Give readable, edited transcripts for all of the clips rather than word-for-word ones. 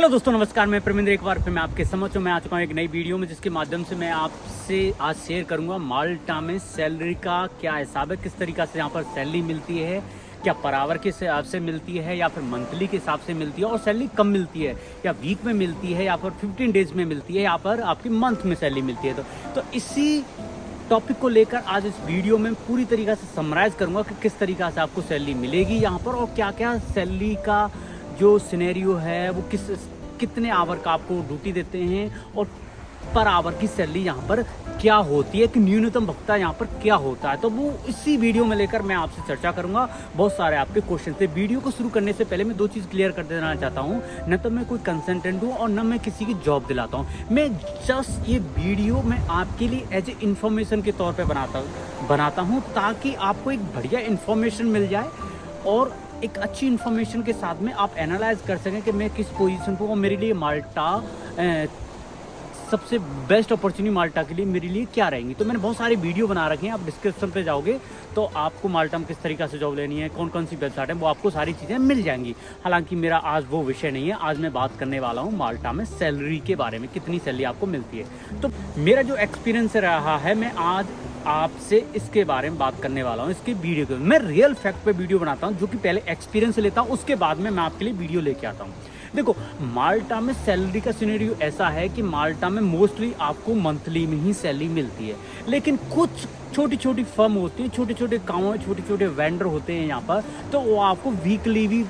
Hello दोस्तों, नमस्कार। मैं प्रमिंद्र एक बार फिर मैं आपके समक्ष में आ चुका हूँ एक नई वीडियो में, जिसके माध्यम से मैं आपसे आज शेयर करूंगा माल्टा में सैलरी का क्या हिसाब है, किस तरीक़ा से यहाँ पर सैलरी मिलती है, क्या पर आवर के हिसाब से मिलती है या फिर मंथली के हिसाब से मिलती है, और सैलरी कब मिलती है, या वीक में मिलती है या फिर 15 डेज में मिलती है, या फिर आपकी मंथ में सैलरी मिलती है। तो इसी टॉपिक को लेकर आज इस वीडियो में पूरी तरीक़ा से समराइज़ करूँगा कि किस तरीक़ा से आपको सैलरी मिलेगी यहाँ पर, और क्या क्या सैलरी का जो सिनेरियो है वो कितने आवर का आपको ड्यूटी देते हैं, और पर आवर की सैलरी यहाँ पर क्या होती है, कि न्यूनतम भत्ता यहाँ पर क्या होता है। तो वो इसी वीडियो में लेकर मैं आपसे चर्चा करूंगा। बहुत सारे आपके क्वेश्चन थे। वीडियो को शुरू करने से पहले मैं दो चीज़ क्लियर कर देना चाहता हूँ, न तो मैं कोई कंसल्टेंट हूँ और न मैं किसी की जॉब दिलाता हूँ। मैं जस्ट ये वीडियो मैं आपके लिए एज ए इन्फॉर्मेशन के तौर पर बनाता हूँ ताकि आपको एक बढ़िया इन्फॉर्मेशन मिल जाए, और एक अच्छी इन्फॉर्मेशन के साथ में आप एनालाइज कर सकें कि मैं किस पोजीशन पर, और मेरे लिए माल्टा सबसे बेस्ट अपॉर्चुनिटी माल्टा के लिए मेरे लिए क्या रहेंगी। तो मैंने बहुत सारे वीडियो बना रखे हैं, आप डिस्क्रिप्शन पे जाओगे तो आपको माल्टा में किस तरीक़ा से जॉब लेनी है, कौन कौन सी वेबसाइट है, वो आपको सारी चीज़ें मिल जाएंगी। हालांकि मेरा आज वो विषय नहीं है। आज मैं बात करने वाला हूँ माल्टा में सैलरी के बारे में, कितनी सैलरी आपको मिलती है। तो मेरा जो एक्सपीरियंस रहा है, मैं आज आपसे इसके बारे में बात करने वाला हूँ। इसके वीडियो के मैं रियल फैक्ट पे वीडियो बनाता हूँ, जो कि पहले एक्सपीरियंस लेता हूँ, उसके बाद में मैं आपके लिए वीडियो लेके आता हूँ। देखो, माल्टा में सैलरी का सिनेरियो ऐसा है कि माल्टा में मोस्टली आपको मंथली में ही सैलरी मिलती है, लेकिन कुछ छोटी छोटी फर्म होती हैं, छोटे छोटे कामों में छोटे छोटे वेंडर होते हैं यहाँ पर, तो वो आपको वीकली भी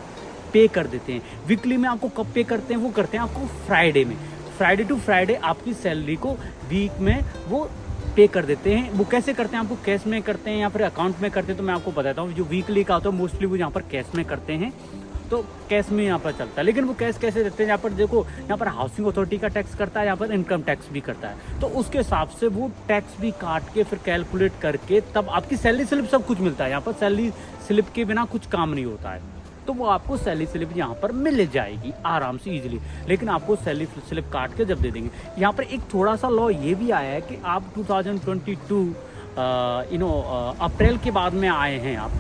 पे कर देते हैं। वीकली में आपको कब पे करते हैं, वो करते हैं आपको फ्राइडे में। फ्राइडे टू फ्राइडे आपकी सैलरी को वीक में वो पे कर देते हैं। वो कैसे करते हैं, आपको कैश में करते हैं या फिर अकाउंट में करते हैं, तो मैं आपको बताता हूँ। जो वीकली का होता है मोस्टली वो यहाँ पर कैश में करते हैं, तो कैश में यहाँ पर चलता है। लेकिन वो कैश कैसे देते हैं, यहाँ पर देखो, यहाँ पर हाउसिंग अथॉरिटी का टैक्स करता है, यहाँ पर इनकम टैक्स भी करता है, तो उसके हिसाब से वो टैक्स भी काट के फिर कैलकुलेट करके तब आपकी सैलरी स्लिप सब कुछ मिलता है। यहाँ पर सैलरी स्लिप के बिना कुछ काम नहीं होता है, तो वो आपको सैलरी स्लिप यहाँ पर मिल जाएगी आराम से इजीली। लेकिन आपको सैलरी स्लिप काट के जब दे देंगे। यहाँ पर एक थोड़ा सा लॉ ये भी आया है कि आप 2022 अप्रैल के बाद में आए हैं, आप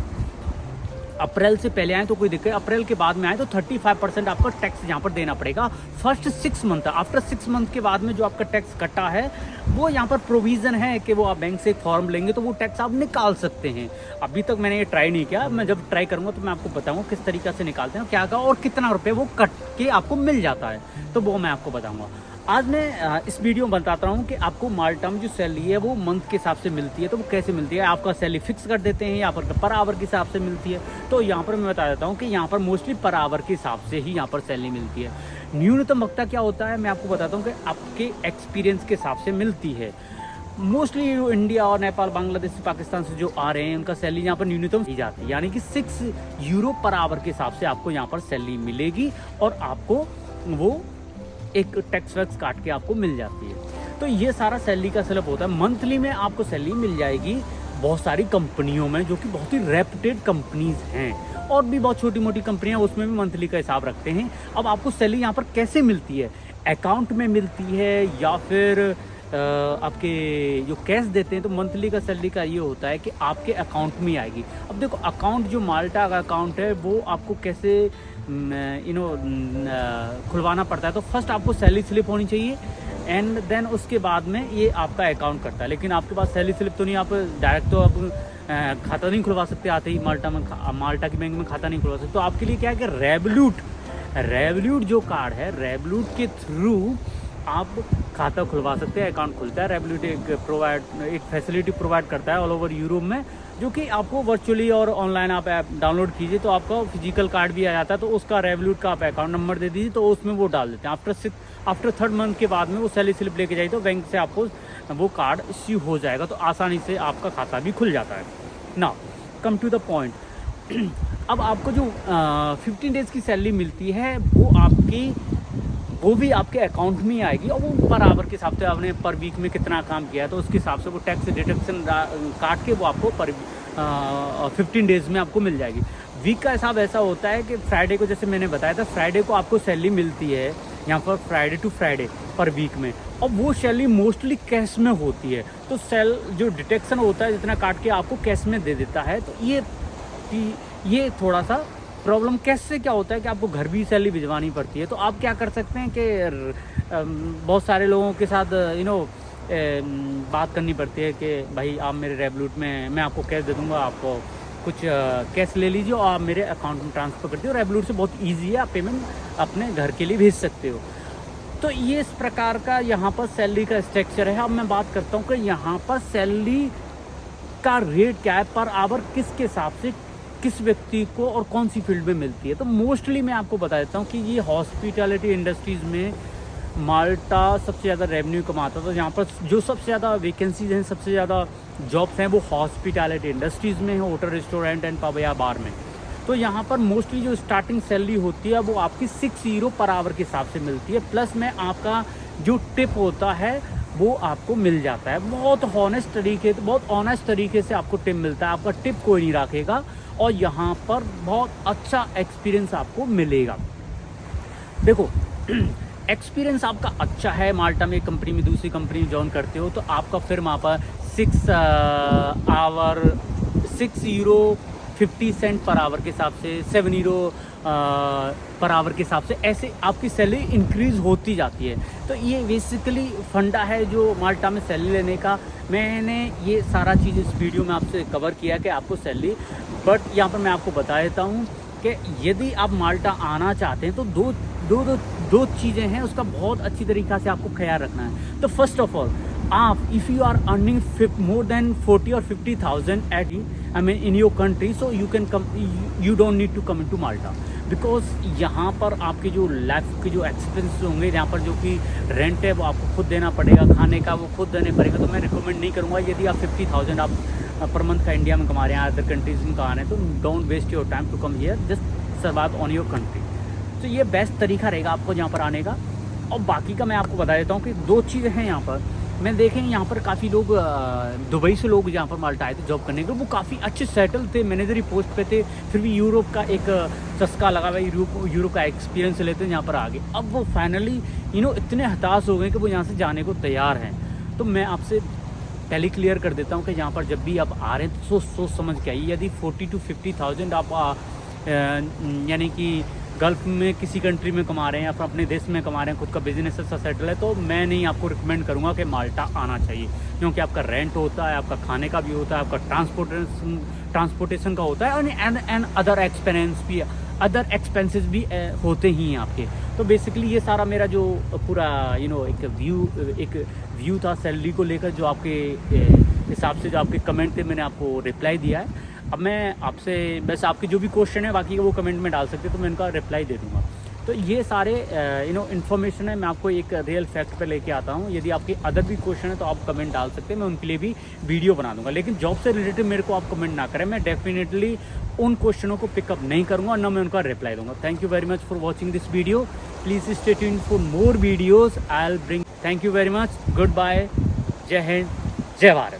अप्रैल से पहले आए तो कोई दिक्कत, अप्रैल के बाद में आए तो 35% आपका टैक्स यहाँ पर देना पड़ेगा फर्स्ट 6 मंथ। आफ्टर 6 मंथ के बाद में जो आपका टैक्स कटा है, वो यहाँ पर प्रोविज़न है कि वो आप बैंक से एक फॉर्म लेंगे तो वो टैक्स आप निकाल सकते हैं। अभी तक मैंने ये ट्राई नहीं किया, मैं जब ट्राई करूँगा तो मैं आपको बताऊँगा किस तरीक़े से निकालते हैं, क्या और कितना रुपये वो कट के आपको मिल जाता है, तो वो मैं आपको बताऊँगा। आज मैं इस वीडियो में बताता हूँ कि आपको माल्टा में जो सैलरी है वो मंथ के हिसाब से मिलती है, तो वो कैसे मिलती है। आपका सैलरी फिक्स कर देते हैं, यहाँ पर आवर के हिसाब से मिलती है। तो यहाँ पर मैं बता देता हूँ कि यहाँ पर मोस्टली पर आवर के हिसाब से ही यहाँ पर सैलरी मिलती है। न्यूनतम भत्ता क्या होता है, मैं आपको बताता हूँ कि आपके एक्सपीरियंस के हिसाब से मिलती है। मोस्टली इंडिया और नेपाल, बांग्लादेश, पाकिस्तान से जो आ रहे हैं, उनका सैलरी यहाँ पर न्यूनतम दी जाती है, यानी कि 6 यूरो पर आवर के हिसाब से आपको यहाँ पर सैलरी मिलेगी, और आपको वो एक टैक्स वैक्स काट के आपको मिल जाती है। तो ये सारा सैलरी का स्लैब होता है। मंथली में आपको सैलरी मिल जाएगी बहुत सारी कंपनियों में, जो कि बहुत ही रेप्यूटेड कंपनीज हैं, और भी बहुत छोटी मोटी कंपनियां उसमें भी मंथली का हिसाब रखते हैं। अब आपको सैलरी यहाँ पर कैसे मिलती है, अकाउंट में मिलती है या फिर आपके जो कैश देते हैं, तो मंथली का सैलरी का ये होता है कि आपके अकाउंट में आएगी। अब देखो, अकाउंट जो माल्टा का अकाउंट है वो आपको कैसे खुलवाना पड़ता है। तो फर्स्ट आपको सैलरी स्लिप होनी चाहिए, एंड देन उसके बाद में ये आपका अकाउंट करता है। लेकिन आपके पास सैलरी स्लिप तो नहीं, आप डायरेक्ट तो आप खाता नहीं खुलवा सकते आते ही माल्टा की बैंक में खाता नहीं खुलवा सकते। तो आपके लिए क्या है कि रेवल्यूट जो कार्ड है, रेवल्यूट के थ्रू आप खाता खुलवा सकते हैं, अकाउंट खुलता है। रेवल्यूट एक फैसिलिटी प्रोवाइड करता है ऑल ओवर यूरोप में, जो कि आपको वर्चुअली और ऑनलाइन आप ऐप डाउनलोड कीजिए तो आपका फिजिकल कार्ड भी आ जाता है। तो उसका रेवल्यूट का आप अकाउंट नंबर दे दीजिए, तो उसमें वो डाल देते हैं। आफ्टर 3rd मंथ के बाद में वो सैलरी स्लिप लेके जाइए, तो बैंक से आपको वो कार्ड इश्यू हो जाएगा, तो आसानी से आपका खाता भी खुल जाता है। Now come to the point. अब आपको जो 15 डेज़ की सैलरी मिलती है वो भी आपके अकाउंट में ही आएगी, और वो पर आवर के हिसाब से आपने पर वीक में कितना काम किया है, तो उसके हिसाब से वो टैक्स डिडक्शन काट के वो आपको पर 15 डेज़ में आपको मिल जाएगी। वीक का हिसाब ऐसा होता है कि फ्राइडे को, जैसे मैंने बताया था, फ्राइडे को आपको सैलरी मिलती है यहाँ पर फ्राइडे टू फ्राइडे पर वीक में, और वो सैलरी मोस्टली कैश में होती है। तो जो डिटेक्शन होता है जितना काट के आपको कैश में दे देता है, तो ये थोड़ा सा प्रॉब्लम कैसे क्या होता है कि आपको घर भी सैलरी भिजवानी पड़ती है। तो आप क्या कर सकते हैं कि बहुत सारे लोगों के साथ बात करनी पड़ती है कि भाई आप मेरे रेवलूट में, मैं आपको कैश दे दूँगा, आपको कुछ कैश ले लीजिए और आप मेरे अकाउंट में ट्रांसफ़र कर दीजिए। और रेवलूट से बहुत ईजी है, आप पेमेंट अपने घर के लिए भेज सकते हो। तो ये इस प्रकार का यहाँ पर सैलरी का स्ट्रक्चर है। अब मैं बात करता हूँ कि यहाँ पर सैलरी का रेट क्या है पर आवर, किसके हिसाब से किस व्यक्ति को और कौन सी फील्ड में मिलती है। तो मोस्टली मैं आपको बता देता हूँ कि ये हॉस्पिटैलिटी इंडस्ट्रीज़ में माल्टा सबसे ज़्यादा रेवेन्यू कमाता था। तो यहाँ पर जो सबसे ज़्यादा वैकेंसीज हैं, सबसे ज़्यादा जॉब्स हैं, वो हॉस्पिटैलिटी इंडस्ट्रीज़ में है, होटल, रेस्टोरेंट एंड पब या बार में। तो यहाँ पर मोस्टली जो स्टार्टिंग सैलरी होती है वो आपकी 6 यूरो पर आवर के हिसाब से मिलती है। प्लस में आपका जो टिप होता है वो आपको मिल जाता है। बहुत ऑनेस्ट तरीके से आपको टिप मिलता है, आपका टिप कोई नहीं रखेगा और यहाँ पर बहुत अच्छा एक्सपीरियंस आपको मिलेगा। देखो एक्सपीरियंस आपका अच्छा है, माल्टा में कंपनी में दूसरी कंपनी में ज्वाइन करते हो तो आपका फिर वहाँ पर 6 यूरो 50 सेंट पर आवर के हिसाब से, 7 यूरो पर आवर के हिसाब से ऐसे आपकी सैलरी इंक्रीज़ होती जाती है। तो ये बेसिकली फंडा है जो माल्टा में सैलरी लेने का। मैंने ये सारा चीज़ इस वीडियो में आपसे कवर किया कि आपको सैलरी, बट यहाँ पर मैं आपको बता देता हूँ कि यदि आप माल्टा आना चाहते हैं तो दो चीज़ें हैं, उसका बहुत अच्छी तरीक़ा से आपको ख्याल रखना है। तो फर्स्ट ऑफ ऑल, आप if you are earning more than 40 or 50,000 at in your country, so you can come, you don't need to come in to Malta. Because यहाँ पर आपके जो लाइफ के जो एक्सपेंस होंगे, यहाँ पर जो कि रेंट है वो आपको खुद देना पड़ेगा, खाने का वो खुद देने पड़ेगा। तो मैं रिकमेंड नहीं करूँगा, यदि आप 50,000 आप पर मंथ का इंडिया में कमा रहे हैं, अदर कंट्रीज़ में कमा रहे हैं, तो don't waste your time to come here, just survive on your country. तो ये बेस्ट तरीका रहेगा आपको यहाँ पर आने का। और बाकी का मैं आपको बता देता हूँ कि 2 चीज़ें हैं यहाँ पर। मैं देखें यहाँ पर काफ़ी लोग दुबई से लोग यहाँ पर माल्टा आए थे जॉब करने के, वो काफ़ी अच्छे सेटल थे, मैनेजरी पोस्ट पे थे, फिर भी यूरोप का एक चस्का लगा हुआ, यूरोप का एक्सपीरियंस लेते हैं, यहाँ पर आ गए। अब वो फाइनली इतने हताश हो गए कि वो यहाँ से जाने को तैयार हैं। तो मैं आपसे पहले क्लियर कर देता हूँ कि यहाँ पर जब भी आप आ रहे हैं तो सोच समझ के आइए। यदि 40 to 50,000 आप यानी कि गल्फ़ में किसी कंट्री में कमा रहे हैं या फिर अपने देश में कमा रहे हैं, खुद का बिजनेस अच्छा सेटल है, तो मैं नहीं आपको रिकमेंड करूँगा कि माल्टा आना चाहिए। क्योंकि आपका रेंट होता है, आपका खाने का भी होता है, आपका ट्रांसपोर्टेशन का होता है एंड अदर एक्सपेंसेस भी होते ही हैं आपके। तो बेसिकली ये सारा मेरा जो पूरा एक व्यू था सैलरी को लेकर, जो आपके हिसाब से जो आपके कमेंट थे मैंने आपको रिप्लाई दिया है। अब मैं आपसे बस आपके जो भी क्वेश्चन है बाकी वो कमेंट में डाल सकते, तो मैं उनका रिप्लाई दे दूँगा। तो ये सारे इन्फॉर्मेशन है, मैं आपको एक रियल फैक्ट पे लेके आता हूँ। यदि आपके अदर भी क्वेश्चन है तो आप कमेंट डाल सकते हैं, मैं उनके लिए भी वीडियो बना दूँगा। लेकिन जॉब से रिलेटेड मेरे को आप कमेंट ना करें, मैं डेफिनेटली उन क्वेश्चनों को पिकअप नहीं करूँगा और ना मैं उनका रिप्लाई दूँगा। Thank you very much for watching this video. Please stay tuned for more videos I will bring. Thank you very much, good bye, जय हिंद, जय भारत।